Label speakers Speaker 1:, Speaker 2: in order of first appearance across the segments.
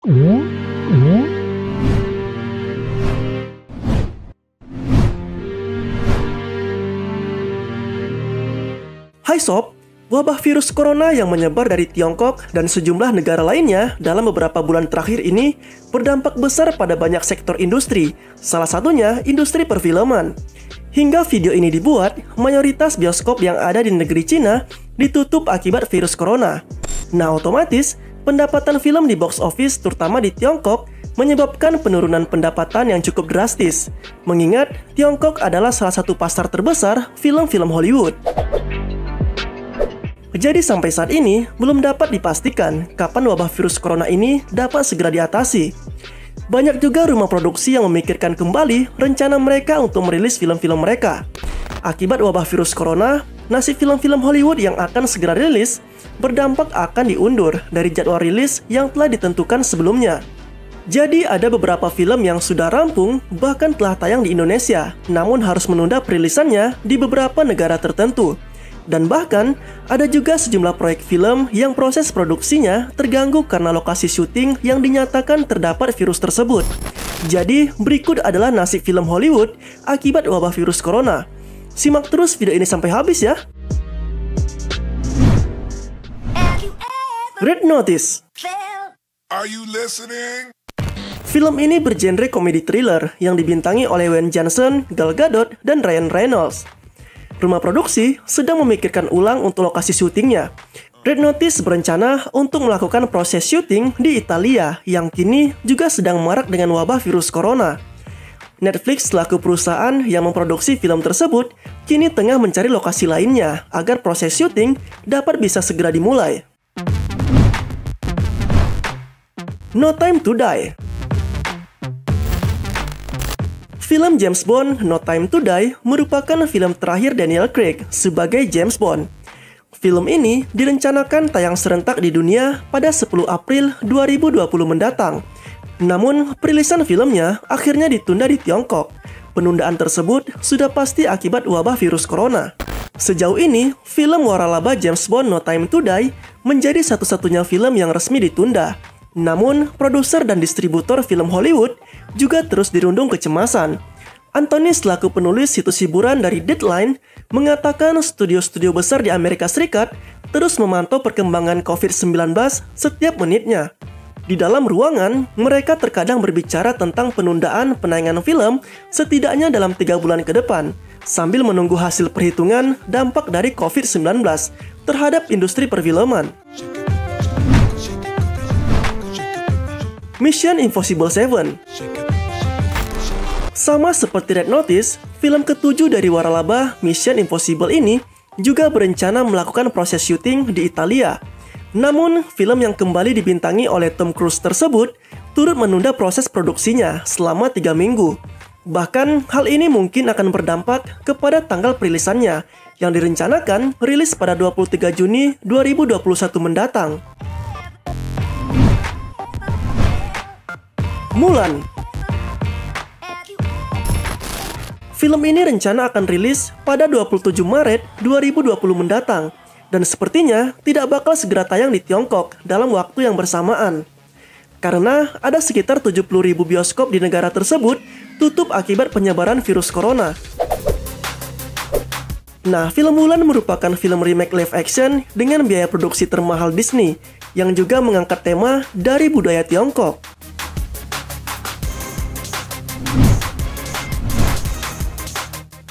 Speaker 1: Hai Sob, wabah virus corona yang menyebar dari Tiongkok dan sejumlah negara lainnya dalam beberapa bulan terakhir ini berdampak besar pada banyak sektor industri, salah satunya industri perfilman. Hingga video ini dibuat, mayoritas bioskop yang ada di negeri Cina ditutup akibat virus corona. Nah, otomatis pendapatan film di box office terutama di Tiongkok menyebabkan penurunan pendapatan yang cukup drastis. Mengingat Tiongkok adalah salah satu pasar terbesar film-film Hollywood. Jadi sampai saat ini belum dapat dipastikan kapan wabah virus corona ini dapat segera diatasi. Banyak juga rumah produksi yang memikirkan kembali rencana mereka untuk merilis film-film mereka. Akibat wabah virus corona, nasib film-film Hollywood yang akan segera rilis berdampak akan diundur dari jadwal rilis yang telah ditentukan sebelumnya. Jadi ada beberapa film yang sudah rampung bahkan telah tayang di Indonesia, namun harus menunda perilisannya di beberapa negara tertentu. Dan bahkan, ada juga sejumlah proyek film yang proses produksinya terganggu karena lokasi syuting yang dinyatakan terdapat virus tersebut. Jadi, berikut adalah nasib film Hollywood akibat wabah virus corona. Simak terus video ini sampai habis ya. Red Notice.
Speaker 2: Are you listening?
Speaker 1: Film ini bergenre komedi thriller yang dibintangi oleh Wayne Johnson, Gal Gadot, dan Ryan Reynolds. Rumah produksi sedang memikirkan ulang untuk lokasi syutingnya. Red Notice berencana untuk melakukan proses syuting di Italia yang kini juga sedang marak dengan wabah virus corona. Netflix selaku perusahaan yang memproduksi film tersebut kini tengah mencari lokasi lainnya agar proses syuting dapat bisa segera dimulai. No Time to Die. Film James Bond No Time to Die merupakan film terakhir Daniel Craig sebagai James Bond. Film ini direncanakan tayang serentak di dunia pada 10 April 2020 mendatang. Namun, perilisan filmnya akhirnya ditunda di Tiongkok. Penundaan tersebut sudah pasti akibat wabah virus corona. Sejauh ini, film waralaba James Bond No Time to Die menjadi satu-satunya film yang resmi ditunda. Namun, produser dan distributor film Hollywood juga terus dirundung kecemasan. Anthony selaku penulis situs hiburan dari Deadline mengatakan studio-studio besar di Amerika Serikat terus memantau perkembangan COVID-19 setiap menitnya. Di dalam ruangan, mereka terkadang berbicara tentang penundaan penayangan film setidaknya dalam 3 bulan ke depan, sambil menunggu hasil perhitungan dampak dari COVID-19 terhadap industri perfilman. Mission Impossible 7. Sama seperti Red Notice, film ke-7 dari waralaba Mission Impossible ini juga berencana melakukan proses syuting di Italia. Namun, film yang kembali dibintangi oleh Tom Cruise tersebut turut menunda proses produksinya selama 3 minggu. Bahkan, hal ini mungkin akan berdampak kepada tanggal perilisannya yang direncanakan rilis pada 23 Juni 2021 mendatang. Mulan. Film ini rencana akan rilis pada 27 Maret 2020 mendatang dan sepertinya tidak bakal segera tayang di Tiongkok dalam waktu yang bersamaan. Karena ada sekitar 70.000 bioskop di negara tersebut tutup akibat penyebaran virus corona. Nah, film Mulan merupakan film remake live action dengan biaya produksi termahal Disney yang juga mengangkat tema dari budaya Tiongkok.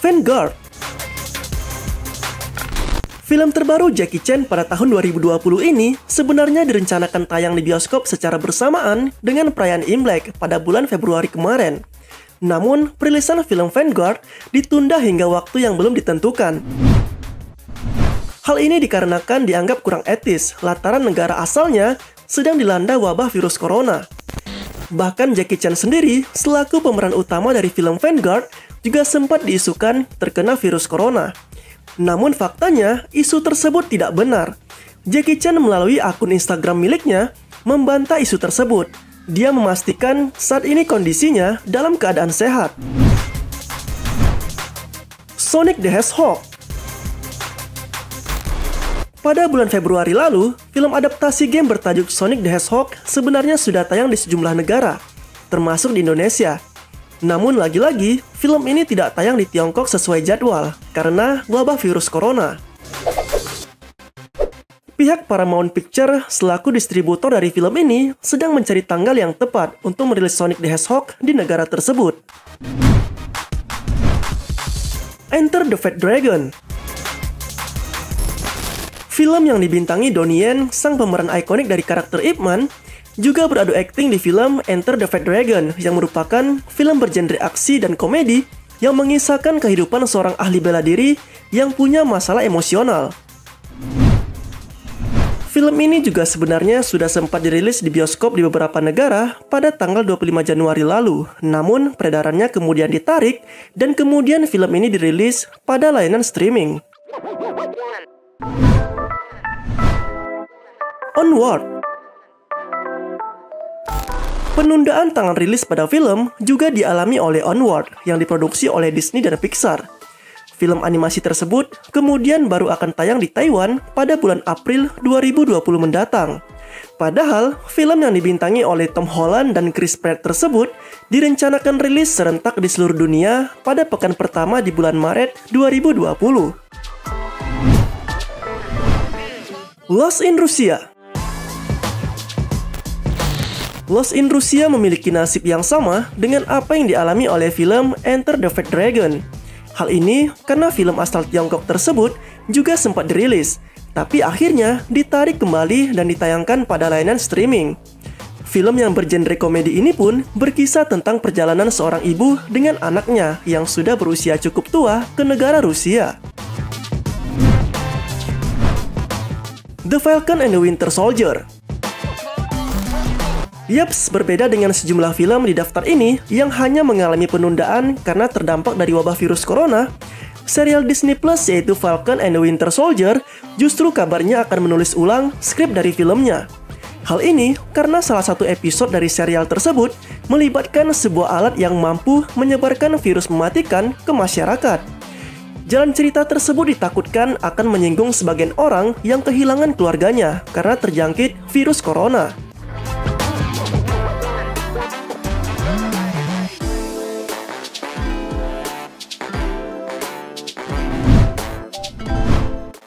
Speaker 1: Vanguard. Film terbaru Jackie Chan pada tahun 2020 ini sebenarnya direncanakan tayang di bioskop secara bersamaan dengan perayaan Imlek pada bulan Februari kemarin. Namun, perilisan film Vanguard ditunda hingga waktu yang belum ditentukan. Hal ini dikarenakan dianggap kurang etis lantaran negara asalnya sedang dilanda wabah virus corona. Bahkan Jackie Chan sendiri selaku pemeran utama dari film Vanguard juga sempat diisukan terkena virus corona. Namun faktanya, isu tersebut tidak benar. Jackie Chan melalui akun Instagram miliknya membantah isu tersebut. Dia memastikan saat ini kondisinya dalam keadaan sehat. Sonic the Hedgehog. Pada bulan Februari lalu, film adaptasi game bertajuk Sonic the Hedgehog sebenarnya sudah tayang di sejumlah negara, termasuk di Indonesia. Namun lagi-lagi, film ini tidak tayang di Tiongkok sesuai jadwal karena wabah virus corona. Pihak Paramount Picture selaku distributor dari film ini sedang mencari tanggal yang tepat untuk merilis Sonic the Hedgehog di negara tersebut. Enter the Fat Dragon. Film yang dibintangi Donnie Yen, sang pemeran ikonik dari karakter Ip Man, juga beradu akting di film Enter the Fat Dragon yang merupakan film bergenre aksi dan komedi yang mengisahkan kehidupan seorang ahli bela diri yang punya masalah emosional. Film ini juga sebenarnya sudah sempat dirilis di bioskop di beberapa negara pada tanggal 25 Januari lalu, namun peredarannya kemudian ditarik dan kemudian film ini dirilis pada layanan streaming. Onward. Penundaan tanggal rilis pada film juga dialami oleh Onward yang diproduksi oleh Disney dan Pixar. Film animasi tersebut kemudian baru akan tayang di Taiwan pada bulan April 2020 mendatang. Padahal, film yang dibintangi oleh Tom Holland dan Chris Pratt tersebut direncanakan rilis serentak di seluruh dunia pada pekan pertama di bulan Maret 2020. Lost in Russia. Lost in Russia memiliki nasib yang sama dengan apa yang dialami oleh film Enter the Fat Dragon. Hal ini karena film asal Tiongkok tersebut juga sempat dirilis, tapi akhirnya ditarik kembali dan ditayangkan pada layanan streaming. Film yang bergenre komedi ini pun berkisah tentang perjalanan seorang ibu dengan anaknya yang sudah berusia cukup tua ke negara Rusia. The Falcon and the Winter Soldier. Yaps, berbeda dengan sejumlah film di daftar ini yang hanya mengalami penundaan karena terdampak dari wabah virus corona, serial Disney Plus yaitu Falcon and the Winter Soldier justru kabarnya akan menulis ulang skrip dari filmnya. Hal ini karena salah satu episode dari serial tersebut melibatkan sebuah alat yang mampu menyebarkan virus mematikan ke masyarakat. Jalan cerita tersebut ditakutkan akan menyinggung sebagian orang yang kehilangan keluarganya karena terjangkit virus corona.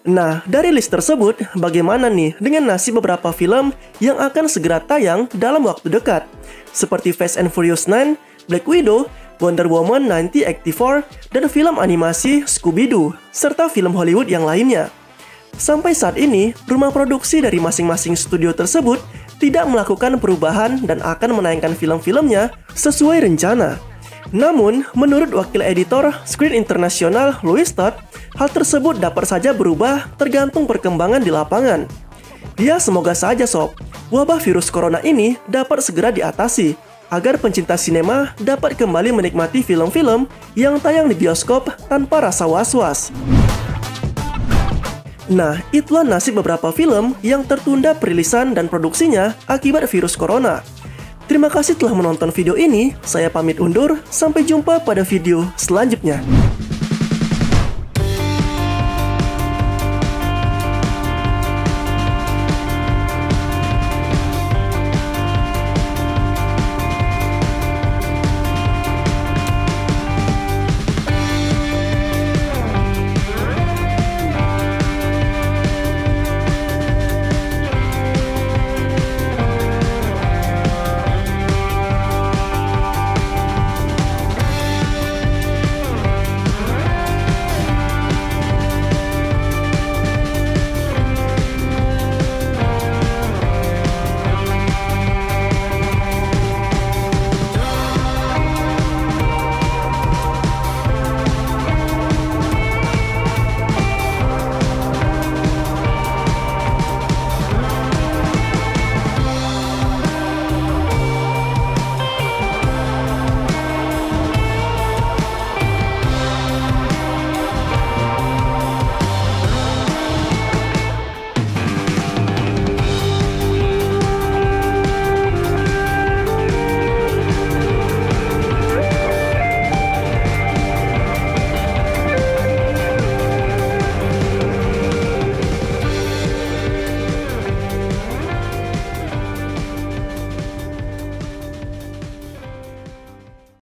Speaker 1: Nah, dari list tersebut, bagaimana nih dengan nasib beberapa film yang akan segera tayang dalam waktu dekat? Seperti Fast and Furious 9, Black Widow, Wonder Woman 1984, dan film animasi Scooby-Doo, serta film Hollywood yang lainnya. Sampai saat ini, rumah produksi dari masing-masing studio tersebut tidak melakukan perubahan dan akan menayangkan film-filmnya sesuai rencana. Namun, menurut wakil editor Screen International Louis Todd, hal tersebut dapat saja berubah tergantung perkembangan di lapangan. Ya, semoga saja sob, wabah virus corona ini dapat segera diatasi, agar pencinta sinema dapat kembali menikmati film-film yang tayang di bioskop tanpa rasa was-was. Nah, itulah nasib beberapa film yang tertunda perilisan dan produksinya akibat virus corona. Terima kasih telah menonton video ini, saya pamit undur, sampai jumpa pada video selanjutnya.